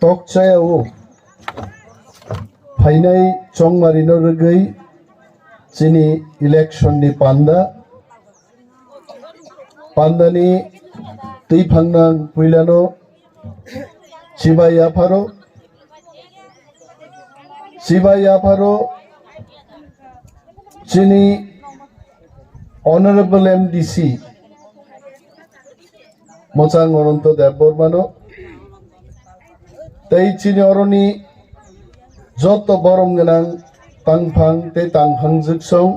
tokchaya o phainai chongmarino rgai chini election ni pandani tui phangnang puilano sibai afaro chini honorable MDC mochang oronto debormano tei chini oroni joto borom ganang tangphang te tangphang juksong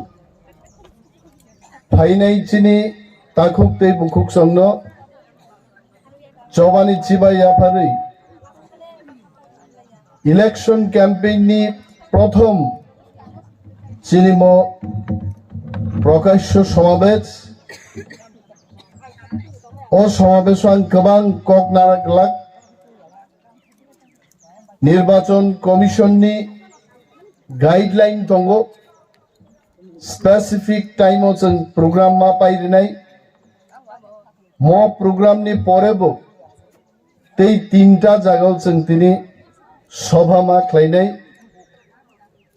phainai chini takhuk te bukhuk songno chobani sibai afaroi election campaign ni prothom cinema প্রকাশ্য সমাবেশ ও সমাবেশন গোবাং cock নারাগলাক নির্বাচন commission ni guideline tongo specific time o chung program ma pairinai mo program ni porebo tei tinta jagao chung tini sabha ma khlainai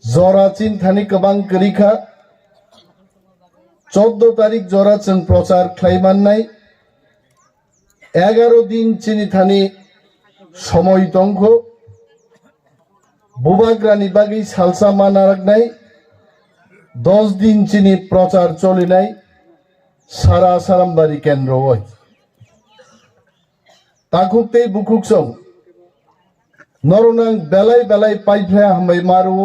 jorachin thani gobang korikha 14 তারিখ জরাচং প্রচার খাইমান নাই 11 দিন চিনি Thani সময় তংখ বুবাগ্রানি বাগি সালসা মানারাক নাই 10 দিন চিনি প্রচার চলে নাই সারা সারামবাড়ি কেন্দ্র হয় তাকুকতে বুকুকসং নরনাং বেলাই বেলাই পাইফ্লা হামাই মারু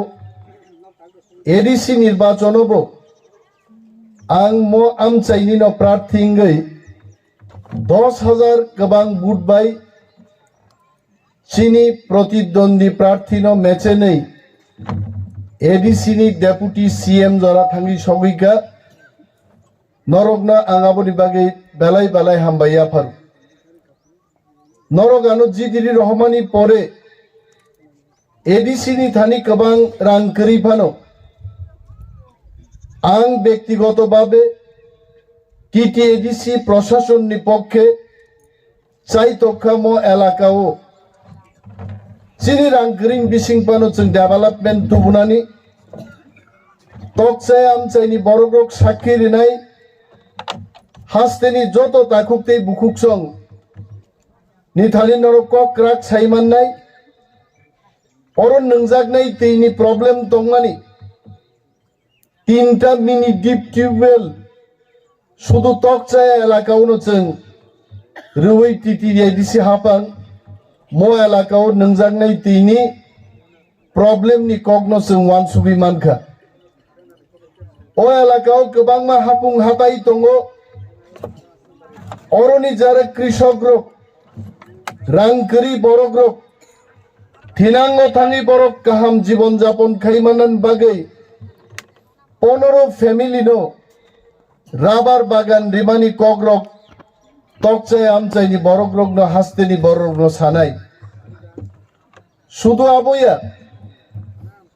এডিসি নির্বাচন হবো आं मो आमचाइनि न प्रार्थींगै 10,000 गोबां बुट बाय चिनी प्रतिद्वंदी प्रार्थी न मेचेनै एडीसी नि डेपुटी सीएम जरा थांगि सगैका नरगना आंगाबनि बागै बेलाय बेलाय हामबाय आफार नरगानो जिदिरि रहमानि परे एडीसी नि थानि गोबां रां करिफानो आं व्यक्तिगतভাবে টিটিএডিসি প্রশাসন নিপক্ষে চাইতখাম এলাকাও চিনি রাংগ্রিং বিসিংপানো जों डेभेलपमेंट तुबुनानि তকচাই আমচাইনি বড়গ্রক সাক্ষী রিনাই হাস্তেনি যত তাকুকতে বুকুকসং নিথালি নরক ক্রাক সাইমাননাই অরন নংজাগনাই তেইনি प्रॉब्लेम दंमानि 3টা মিনি ডিপ টিউবওয়েল শুধু তকচায় এলাকাওনো जों রুই টিটিএডিসি হাপাং মো এলাকাও নংজাগনাই তেইনি प्रॉब्लेम नि कगनो जों वानसुबि मानखा ओ एलाकाओ गोबां मा हापुं हाताय दङो अरनि जारे कृषक ग्रुप रांकरि बर ग्रुप थिनांगो थाङि बर गाहाम जीवन जापन खाइमानन बागै 15 फैमिली नो राबार बागान रिमानी कग्रक तकचाय आमचाइनि बरग्रक न हास्तेनि बरग्रक न सानाय शुधु आबया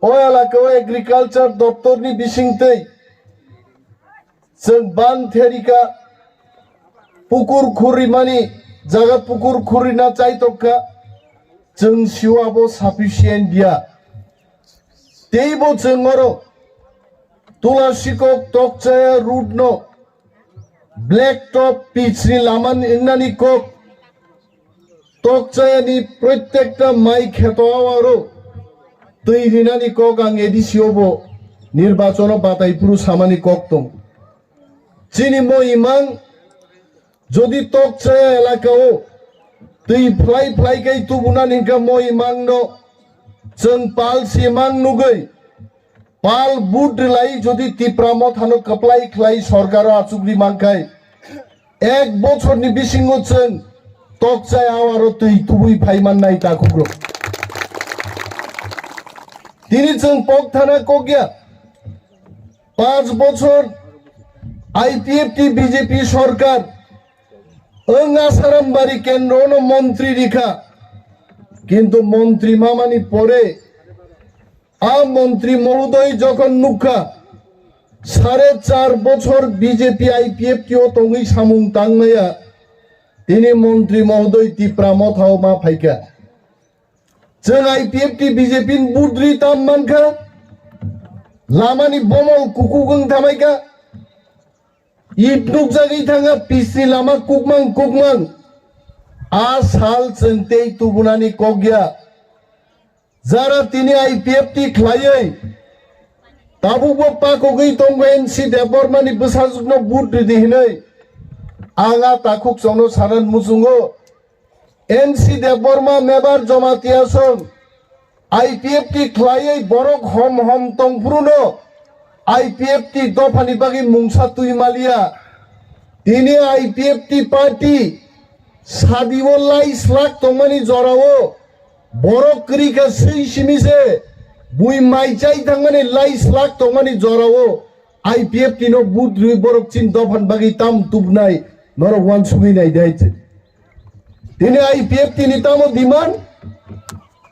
ओ एलाकायाव एग्रिकालचार दप्तरनि बिसिंतै जों बान थेरिका पुकुर खुरिमानि जागा पुकुर खुरिना चाइतका जों सिवाबो साफिसियेन्ट दिया तेइबो जों मरो तुलासिकक तकचाया रूट नो ब्लैक टॉप पिचनि लामान इन्नानि कक तकचायानि प्रत्येकटा माइ खेतआव आरो दै रिनानि कक आं एडिसियावबो निर्वाचन बातायपुरु सामानि कक दं चिनि मो इमां जदि तकचाया एलाकायाव दै फ्लाय फ्लायकै तुबुनानि का मो इमां न जों पाल सिमां नुगै पाल बुट लाई जदि तिप्रामो थानो कप्लाय ख्लाय सरकार आचुग्रि मांखाय 1 बछरनि बिसिङाव जों तकचायाव आरो दै तुबुइ फायमाननाय ताकुग्रो दिनै जों पक थाना कगिया 5 बछर आईपीएफटी बीजेपी सरकार ओं आसारामबाड़ी केन्द्र मंत्री रिखा किन्तु मंत्री मामानि परे आ मंत्री महोदय जखन नुखा 4.5 बछर बीजेपी आईपीएफटी ओ तंगै सामुं तांनाया दिनै मंत्री महोदय तिप्रा मथाव मा फायका जों आईपीएफटी बीजेपी बुद्रि ताम मानखा लामानि बमल कुकुगों थामायखा इट नुकजागै थाङा पिसनि लामा कुकमां आ साल जों ते तुबुनानि कगया जारा तिनि आईपीएफटी ख्लायै ताबुबो पाकगै दंगो एनसी देबरमानि बोसाजुगनो बुद्रि दिहिनै आङा ताकुक जनो सारन मुजुङो एनसी देबरमा मेबार जमातियासं आईपीएफटी ख्लायै बरक हम तंफ्रुनो आईपीएफटी दफानि बागै मुंसा तुइमालिया तिनि आईपीएफटी पार्टी सादिवो लाइस लाख तंमानि जरावो बरक क्रिका सै सिमिसे बुई माइचाइ थांमानि लाइस लाख तंमानि जरावो आईपीएफटी नो बुद्रि बरक चिन दफान बागै ताम तुबनाय नरक वान सुगिनाय दाइचे तिनि आईपीएफटी नि तामो दिमान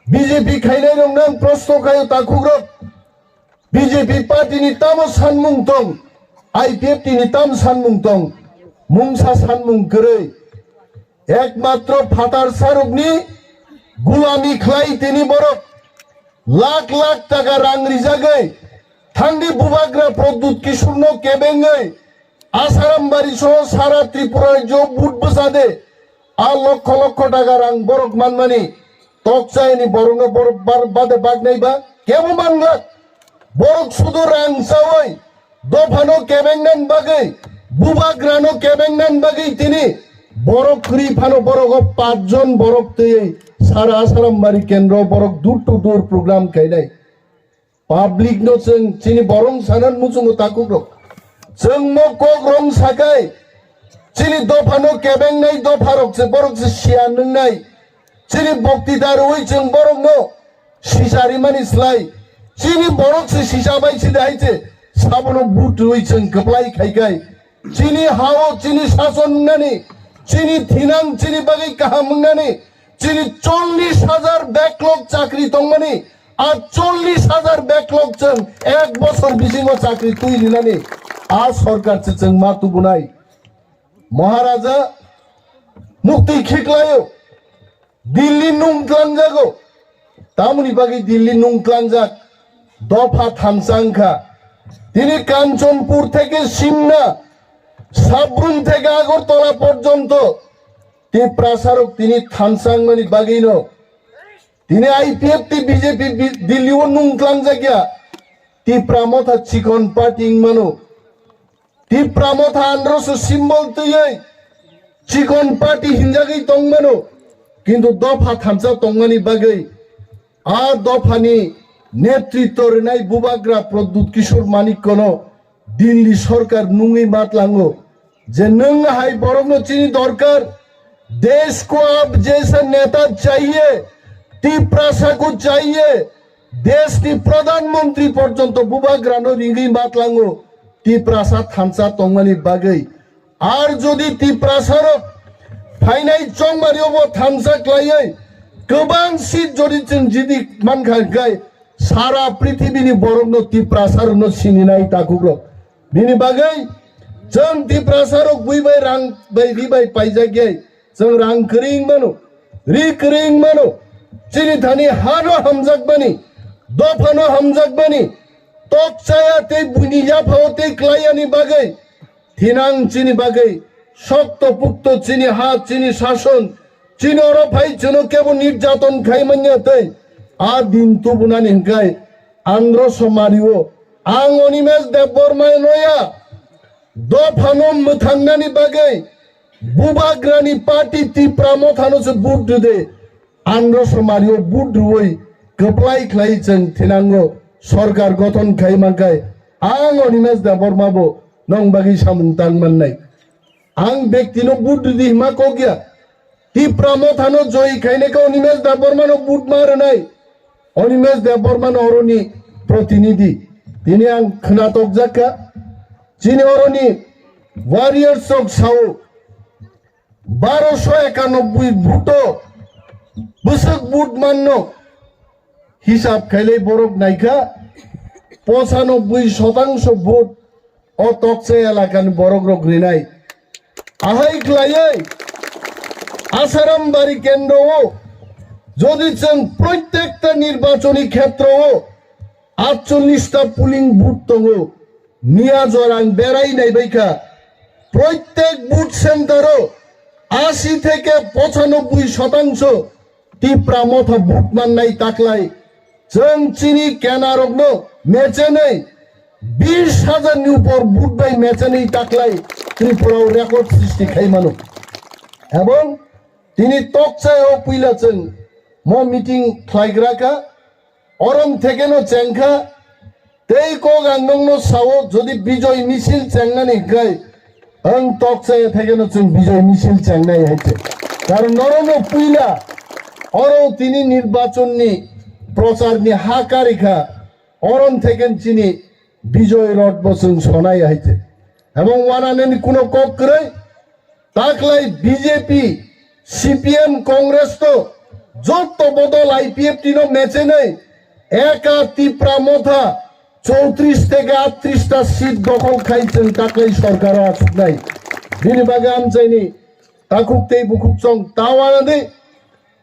बीजेपी खाइनाय नंनां प्रश्न खायो ताकुग्रक बीजेपी पार्टी नि तामो सानमुं दं आईपीएफटी नि ताम सानमुं दं मुंसा सानमुं गरै एकमात्र फातार सारुकनि गुलामी ख्लाय तिनि बरक लाख लाख टाका रां रिजागै थांनि बुबाग्रा प्रदुत किशोरनो केबेङै आसारामबारि सह सारा त्रिपुरा जो बुट बसादे आ लक्ष लक्ष टाका रां बरक मानमानि तकचायनि बरंनो बरक बादे बागनायबा केबो मानला बरक सुदु रां सावै दफानो केबेंनान बागै बुबाग्रानो केबेंनान बागै तिनि बरक क्रि फानो बरक पाँचजन बरक तयै सारा आसारामबारि केन्द्र बरक दूर टू दूर प्रोग्राम खायनाय पाब्लिक नो जों चिनि बरं सानान मुजुङो ताकुग्रक जों मो कक रं साखाय चिनि दफानो केबेंनाय दफारक से बरक से सिया नंनाय चिनि बक्तिदारוי जों बरक नो सिसारि मानिस्लाय चिनि बरक से सिसाबाय सिदायचे साबनो बुटוי जों गप्लाय खायगाय चिनि हाओ चिनि शासन नंनानि चिनि थिनां चिनि बागै काहा मंनानि चिनि 40,000 बैकलॉग चाकरी दंमानि आ 40,000 बैकलॉग जों एक बছর बिसिङाव चाकरी तुइ लिनानि आ सरकार से जों मा तुबुनाय महाराजा मुक्ति खिक्लायो दिल्ली नुंक्लांजागो तामुनि बागै दिल्ली नुंक्लांजाक दफा थामसांखा তিনি কাঞ্চনপুর থেকে সিমনা সাবরুম থেকে আগরতলা পর্যন্ত টিপ্রাসারক তিনি থানসাংমানি বাগিনো তিনি আইপিএফটি বিজেপি দিল্লিও নুংক্লাংজাগিয়া টিপ্রামথা চিকন পাটিং মানো টিপ্রামথা আন্দ্রস সিম্বল তুই চিকন পাটি হিনজাগै তংমানো কিন্তু দফা থামসা তংমানি বাগै आ दफानि नेतृत्व रेनाय बुबाग्रा प्रदुत किशोर मानिकनो दिल्ली सरकार नुङै मातलाङो जे नों हाय बरंनो चिनी दरकार देश को अब जैसा नेता चाहिए टिप्रासा को चाहिए देश की प्रधानमंत्री पर्यंत बुबाग्रानो रिंगै मातलाङो टिप्रासा थामसा तंमानि बागै आर जदि टिप्रासार फाइनाय चंमारियावबो थामसा क्लायै गोबां सीट जदि जों जिदि मानखाय सारा पृथ्वीनि बरंनो टिप्रासारनो सिनिनाय ताकुग्रक बिनि बागै जों टिप्रासारक बुइबाय रां बायदिबाय पाइजागै जों रां करिं मानो रिकरिं मानो चिनि थानि हानो हमजाकबानि दफानो हमजाकबानि तकचाया ते बुनि जाफाव ते क्लायानि बागै थिनां चिनि बागै शक्त पुक्त चिनि हा चिनि शासन चिनि अरफाय चिनो केबो निर्यातन खायमान्यातै आ दिन तुबुनानि हिंखाय आंध्र समारियो आं अनिमेष देबबरमाय नया दफानो मोथांनानि बागै बुबाग्रानि पार्टी टिप्रामथानोसो बुट दे आंध्र समारियो बुट रुयै गप्लाय ख्लाय जों थिनांगो सरकार गठन खायमांखाय आं अनिमेष देबबरमाबो नों बागै सामुंतां माननाय आं व्यक्तिनो बुट दि मा कगिया टिप्रामथानो जय खायनायखौ अनिमेष देबबरमानो बुट मारनाय अनिमेष देबबरमान अरनि प्रतिनिधि दिनै आं खोनातक जाखा चिनि अरनि वारियर्स अफ साउ 1291 भुट बसक बुट माननो हिसाब खायले बरक नायखा 95% भोट अ तकसे एलाकानि बरक रग्रिनाय आहाय ख्लायै आसारामबारि केन्द्रआव যদি চান প্রত্যেকটা নির্বাচনী ক্ষেত্র 48টা পুলিং বুথ দङ মিয়া জরাং বেড়াই নাই বাইকা প্রত্যেক বুথ সেন্টারও 80 থেকে 95% টিপ্রা মথা বুথ মাননাই তাকলাই जों চিনি কেনারগ্ন মেচে নেই 20,000 नि উপর বুথ বাই মেচে নেই তাকলাই ত্রিপুরাও রেকর্ড সৃষ্টি খাই মানুষ এবং তিনি তকচায় ও পুইলাছেন ম মিটিং খাইগ্রাকা অরম থেকে নো চেংখা তেই ক গাংনং সাও যদি বিজয় মিছিল চেংনানি গাই আং তকচায় থেকে নো जों বিজয় মিছিল চেংনাই হইছে কারণ নরনো পুইলা অরও তিনি নির্বাচনী প্রচারনি হাকারিখা অরণ থেকে চিনি বিজয় রড বসন শোনাই হইছে এবং ওয়ানানেন কোনো কক্রে তাকলাই বিজেপি সিপিএম কংগ্রেস তো যত বদল আইপিএফ টিনো মেচে নেই একা ত্রিপুরা মথা 34 থেকে 38টা সিট দখল খাইছেন তাকলাই সরকার আছে নাই বিনি বাগান চাইনি তাকুকতেই বুকুকচং তাওয়ানে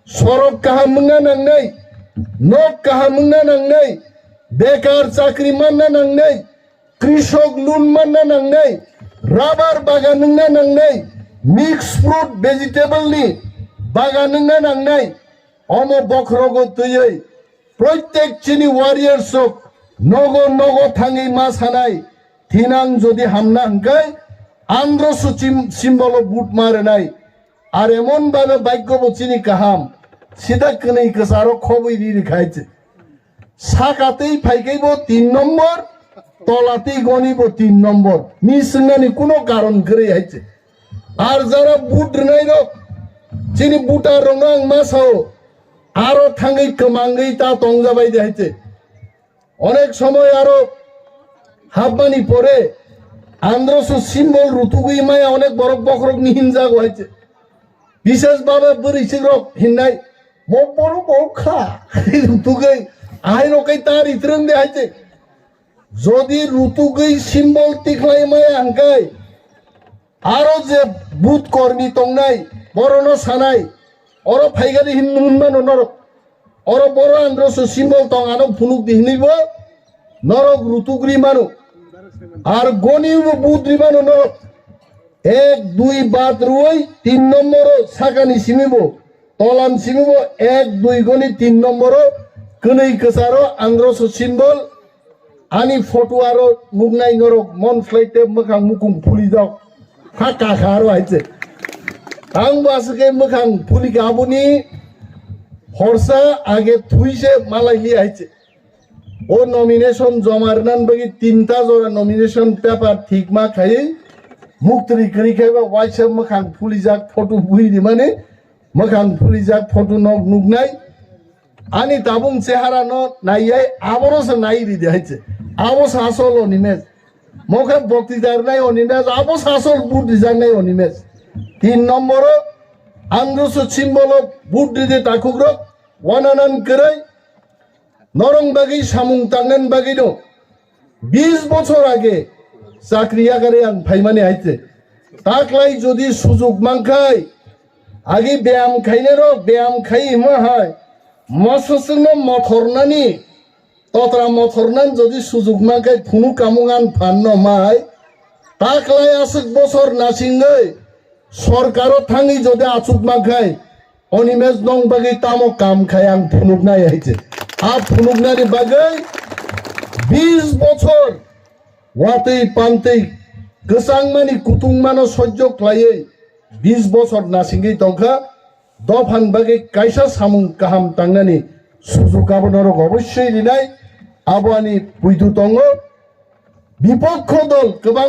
সড়ক কাহা মুঙ্গা নাংনাই নক কাহা মুঙ্গা নাংনাই বেকার চাকরি মান্না নাংনাই কৃষক লোন মান্না নাংনাই রাবার বাগান না নাংনাই মিক্স ফ্রুট ভেজিটেবল নি বাগান না নাংনাই অম বখরগ তৈই প্রত্যেক চিনি ওয়ারিয়ার্স নগ নগ থাঙ্গি মাছ হানাই থিনাং যদি হামনা হাঙ্কাই আন্ধ্র সিম্বল বুট মারে নাই আর এমন ভাবে ভাগ্য চিনি কাহাম সিধা কনেই কাসারো খবই দিয়ে খাইছে সাকাতেই ফাইকাইব 3 নম্বর তলাতেই গনিব 3 নম্বর মিসনানি কোনো কারণ করে আইছে আর যারা বুট নাই রক চিনি বুটা রঙাং মাসাও আরো থাঙ্গই কমাঙ্গই তা তংজাবাই দেখাইছে অনেক সময় আরো হাবমানি পরে আন্ধ্রস সিম্বল ঋতুগুই মায়া অনেক বড় বখরক নিহিনজা হয়েছে বিশেষভাবে বরিছে রক হিন্নাই বড় বড় খা ঋতুগুই আই রকাই তার ইতরং দেখাইছে যদি ঋতুগুই সিম্বল টিকলাই মায়া হাঙ্কাই আরো যে বুথ কর্মী তংনাই বড় সানাই অর ফাইগারি হিন্মান নরক অর বড় আন্ধ্রস সিম্বল তং আনো ফুনুক দিহিনিব নরক ঋতুগ্রি মানু আর গনিব বুদ্রি মানু নরক 1 2 বাদ রুই 3 নম্বর সাকানি সিমিব তলান সিমিব 1 2 গনি 3 নম্বর কনেই কসারো আন্ধ্রস সিম্বল আনি ফটো আরো মুগনাই নরক মন ফ্লাইতে মখাং মুকুম ফুলি দাও ফাকা খারো আইছে आं बासके मोखां फुलि गाबुनि हरसा आगे थुइसे मालायलि आइছে ও নমিনেশন জমারনান বাকি 3টা জোড়া নমিনেশন পেপার ঠিক মা খাই মুক্তরি করি খাইবা ওয়াইছে মোখাং ফুলি যাক ফটো বুইনি মানে মোখাং ফুলি যাক ফটো নক নুগনাই আনি তাবুং চেহারা ন নাইয়াই আবরস নাইরি দেখাইছে আবস আসল অনিমেজ মোখাং বক্তৃতার নাই অনিমেজ আবস আসল বুট ডিজাইন নাই অনিমেজ 3 নম্বর আন্ধ্রস সিম্বল বুট দিতে তাকুগ্র ওয়ানানান করে নরং বাগি সামুং টাঙ্গান বাগি নো 20 বছর আগে চাকরিয়াগারে আং ফাইমানে আইছে তাকলাই যদি সুযোগ মাংখাই আগে ব্যায়াম খাইনে র ব্যায়াম খাই মা হয় মসসন মথরনানি ততরা মথরনান যদি সুযোগ মাংখাই ফুনু কামুঙান ফান্ন মাই তাকলাই আসুক বছর নাসিংগৈ সরকারও থাঙ্গি যদি আচুক মাখাই অনিমেজ নং বাগি তামো কাম খাই আং ফুনুক নাই আইছে আর ফুনুক নারি বাগৈ 20 বছর ওয়াতেই পান্তেই গোসাং মানি কুতুং মানো সহ্য ক্লাইয়ে 20 বছর নাসিঙ্গি তংখা দফান বাগি কাইসা সামুং কাহাম টাংনানি সুযোগ আবনরক অবশ্যই দিনাই আবানি পুইতু তঙ্গ বিপক্ষ দল গোবাং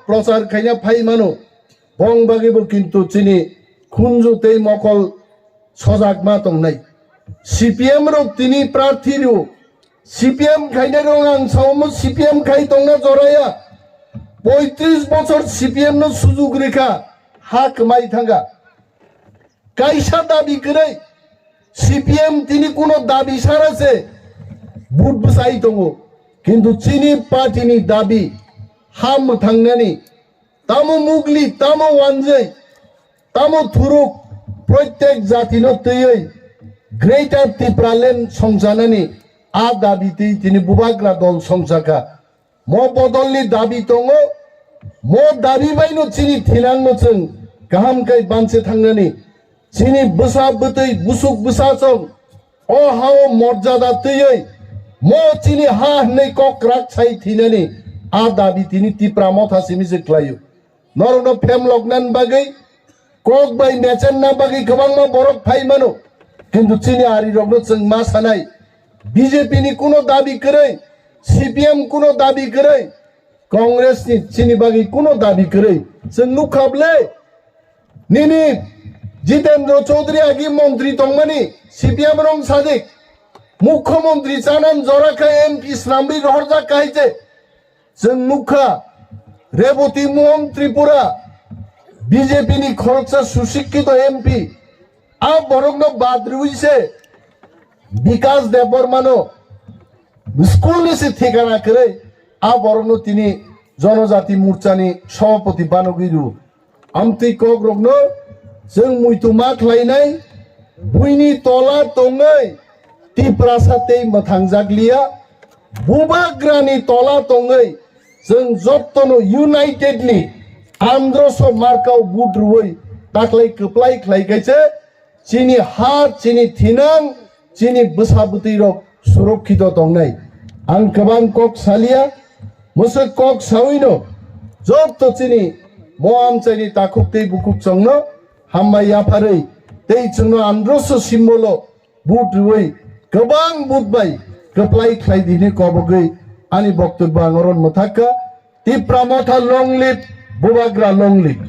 প্রচার খাইনা ফাই মানো বং বাগিব কিন্তু চিনি খুঞ্জুতেই মকল সজাগ মা তং নাই সিপিএম র তিনি প্রার্থীরও সিপিএম খাইনে রং আং সাউম সিপিএম খাই তংনা জরায়া 35 বছর সিপিএম ন সুযোগ রেখা হাক মাই থাঙ্গা কাইসা দাবি করে সিপিএম তিনি কোন দাবি সারাছে বুট বসাই তঙ্গ কিন্তু চিনি পার্টিনি দাবি হাম থাংনানি তামো মুগলি তামো ওয়ানজে তামো থুরুক প্রত্যেক জাতি নতই ग्रेटर तिप्रालेन संजानानि आ दाबिति तिनि बुबाग्रा दल संजाखा मो बदलनि दाबि दङो मो दाबि बायनो चिनि थिनांनो जों गाहाम गाय बानसे थांनानै चिनि बोसा बोतै बुसुक बोसाचों अ हाव मर्यादा तैयै मो चिनि हा हनै कक राग छाइ थिनानि आ दाबि तिनि तिप्रा मथासिमि जोख्लायो नरनो फेमलगनान बागै कक बाय मेचेनना बागै गोबां मा बरक फाइमानो किन्तु चिनि आरि रगनो जों मा सानाय बीजेपी नि कुनो दाबि करै सीपीएम कुनो दाबि करै कांग्रेस नि चिनि बागै कुनो दाबि करै जों नुखाबले निनि जितेन्द्र चौधरी आगि मंत्री दंमानि सीपीएम रंग सादिक मुख्यमंत्री जानान जराखा एमपी स्नाम्बि रहरजा काहिजे जों नुखा रेवती मोहन त्रिपुरा बीजेपी नि खरचा सुशिक्षित एमपी आ बरगनो बाद्रुइसे विकास देवबर्मानो स्कूल से ठिकाना करे आ बरगनो तिनी जनजाति मोर्चानि सभापति बानगिरु आमति कक रगनो जों मुइतु मा ख्लायनाय बुइनि तला तङै तिप्रासा तै मथांजाग्लिया बुबाग्रानि तला तङै जों जत्तनो यूनाइटेडलि आन्द्रस मार्काव बुद्रुयै दाख्लै खोप्लाय ख्लायगायसे चिनि हात चिनि थिनां चिनि बोसाबुति रक सुरक्षित दंनाय आं गोबां कक सालिया मोसे कक साविनो जत्त चिनि मोआमचाइनि ताकुक तै बुकुक चंनो हामबाय याफारै तै चंनो आन्द्रस सिम्बल बुद्रुयै गोबां बुटबाय खोप्लाय ख्लायदिनि कबगै आनि बक्तब्य आंरन मथाका तिप्रा मथा लंग लिभ बुबाग्रा लंग लिभ